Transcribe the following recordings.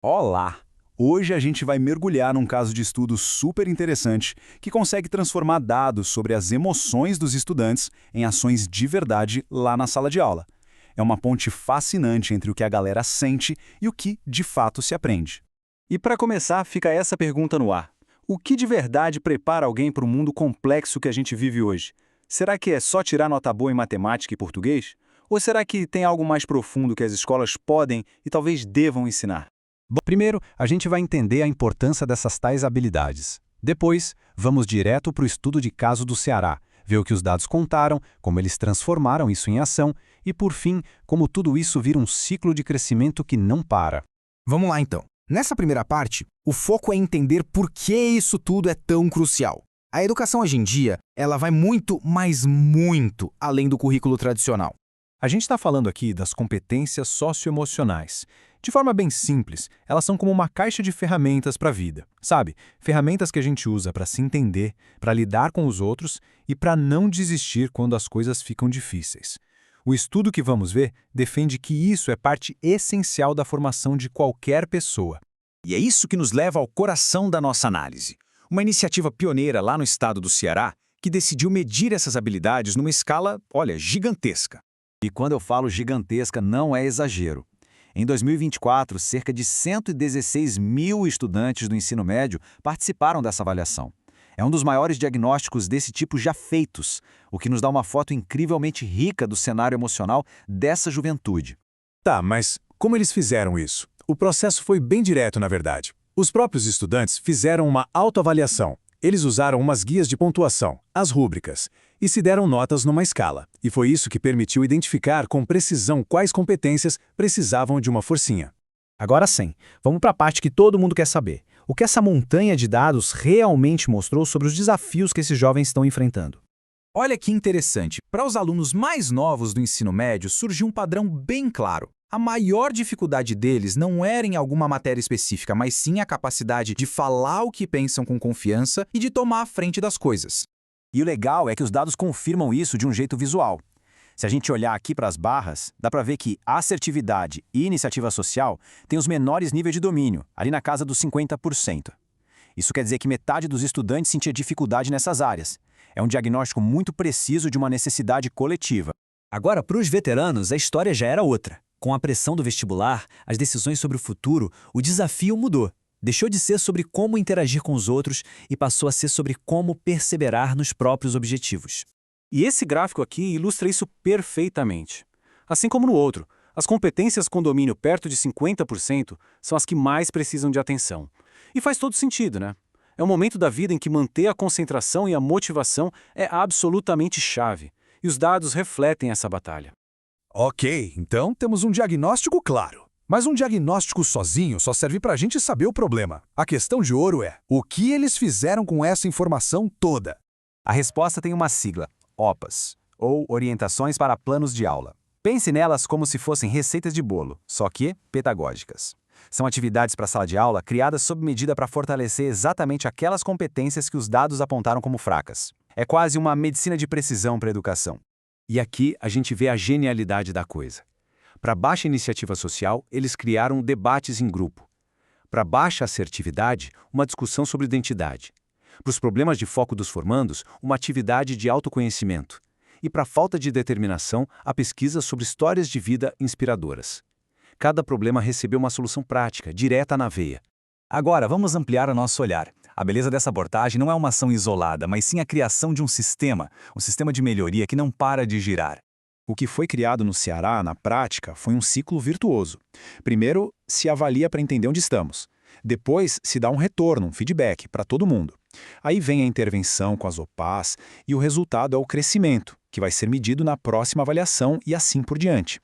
Olá! Hoje a gente vai mergulhar num caso de estudo super interessante que consegue transformar dados sobre as emoções dos estudantes em ações de verdade lá na sala de aula. É uma ponte fascinante entre o que a galera sente e o que, de fato, se aprende. E para começar, fica essa pergunta no ar. O que de verdade prepara alguém para o mundo complexo que a gente vive hoje? Será que é só tirar nota boa em matemática e português? Ou será que tem algo mais profundo que as escolas podem e talvez devam ensinar? Bom, primeiro, a gente vai entender a importância dessas tais habilidades. Depois, vamos direto para o estudo de caso do Ceará, ver o que os dados contaram, como eles transformaram isso em ação e, por fim, como tudo isso vira um ciclo de crescimento que não para. Vamos lá então. Nessa primeira parte, o foco é entender por que isso tudo é tão crucial. A educação hoje em dia, ela vai muito, mas muito além do currículo tradicional. A gente está falando aqui das competências socioemocionais. De forma bem simples, elas são como uma caixa de ferramentas para a vida, sabe? Ferramentas que a gente usa para se entender, para lidar com os outros e para não desistir quando as coisas ficam difíceis. O estudo que vamos ver defende que isso é parte essencial da formação de qualquer pessoa. E é isso que nos leva ao coração da nossa análise. Uma iniciativa pioneira lá no estado do Ceará que decidiu medir essas habilidades numa escala, olha, gigantesca. E quando eu falo gigantesca, não é exagero. Em 2024, cerca de 116 mil estudantes do ensino médio participaram dessa avaliação. É um dos maiores diagnósticos desse tipo já feitos, o que nos dá uma foto incrivelmente rica do cenário emocional dessa juventude. Tá, mas como eles fizeram isso? O processo foi bem direto, na verdade. Os próprios estudantes fizeram uma autoavaliação. Eles usaram umas guias de pontuação, as rúbricas, e se deram notas numa escala. E foi isso que permitiu identificar com precisão quais competências precisavam de uma forcinha. Agora sim, vamos para a parte que todo mundo quer saber. O que essa montanha de dados realmente mostrou sobre os desafios que esses jovens estão enfrentando? Olha que interessante, para os alunos mais novos do ensino médio surgiu um padrão bem claro. A maior dificuldade deles não era em alguma matéria específica, mas sim a capacidade de falar o que pensam com confiança e de tomar a frente das coisas. E o legal é que os dados confirmam isso de um jeito visual. Se a gente olhar aqui para as barras, dá para ver que assertividade e iniciativa social têm os menores níveis de domínio, ali na casa dos 50%. Isso quer dizer que metade dos estudantes sentia dificuldade nessas áreas. É um diagnóstico muito preciso de uma necessidade coletiva. Agora, para os veteranos, a história já era outra. Com a pressão do vestibular, as decisões sobre o futuro, o desafio mudou. Deixou de ser sobre como interagir com os outros e passou a ser sobre como perseverar nos próprios objetivos. E esse gráfico aqui ilustra isso perfeitamente. Assim como no outro, as competências com domínio perto de 50% são as que mais precisam de atenção. E faz todo sentido, né? É um momento da vida em que manter a concentração e a motivação é absolutamente chave. E os dados refletem essa batalha. Ok, então temos um diagnóstico claro. Mas um diagnóstico sozinho só serve para a gente saber o problema. A questão de ouro é, o que eles fizeram com essa informação toda? A resposta tem uma sigla, OPAS, ou Orientações para Planos de Aula. Pense nelas como se fossem receitas de bolo, só que pedagógicas. São atividades para a sala de aula criadas sob medida para fortalecer exatamente aquelas competências que os dados apontaram como fracas. É quase uma medicina de precisão para a educação. E aqui a gente vê a genialidade da coisa. Para baixa iniciativa social, eles criaram debates em grupo. Para baixa assertividade, uma discussão sobre identidade. Para os problemas de foco dos formandos, uma atividade de autoconhecimento. E para a falta de determinação, a pesquisa sobre histórias de vida inspiradoras. Cada problema recebeu uma solução prática, direta na veia. Agora, vamos ampliar o nosso olhar. A beleza dessa abordagem não é uma ação isolada, mas sim a criação de um sistema de melhoria que não para de girar. O que foi criado no Ceará, na prática, foi um ciclo virtuoso. Primeiro, se avalia para entender onde estamos. Depois, se dá um retorno, um feedback para todo mundo. Aí vem a intervenção com as OPAs e o resultado é o crescimento, que vai ser medido na próxima avaliação e assim por diante.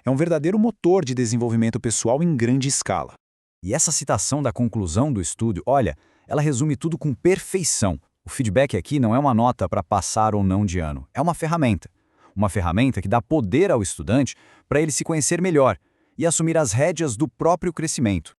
É um verdadeiro motor de desenvolvimento pessoal em grande escala. E essa citação da conclusão do estudo, olha, ela resume tudo com perfeição. O feedback aqui não é uma nota para passar ou não de ano, é uma ferramenta. Uma ferramenta que dá poder ao estudante para ele se conhecer melhor e assumir as rédeas do próprio crescimento.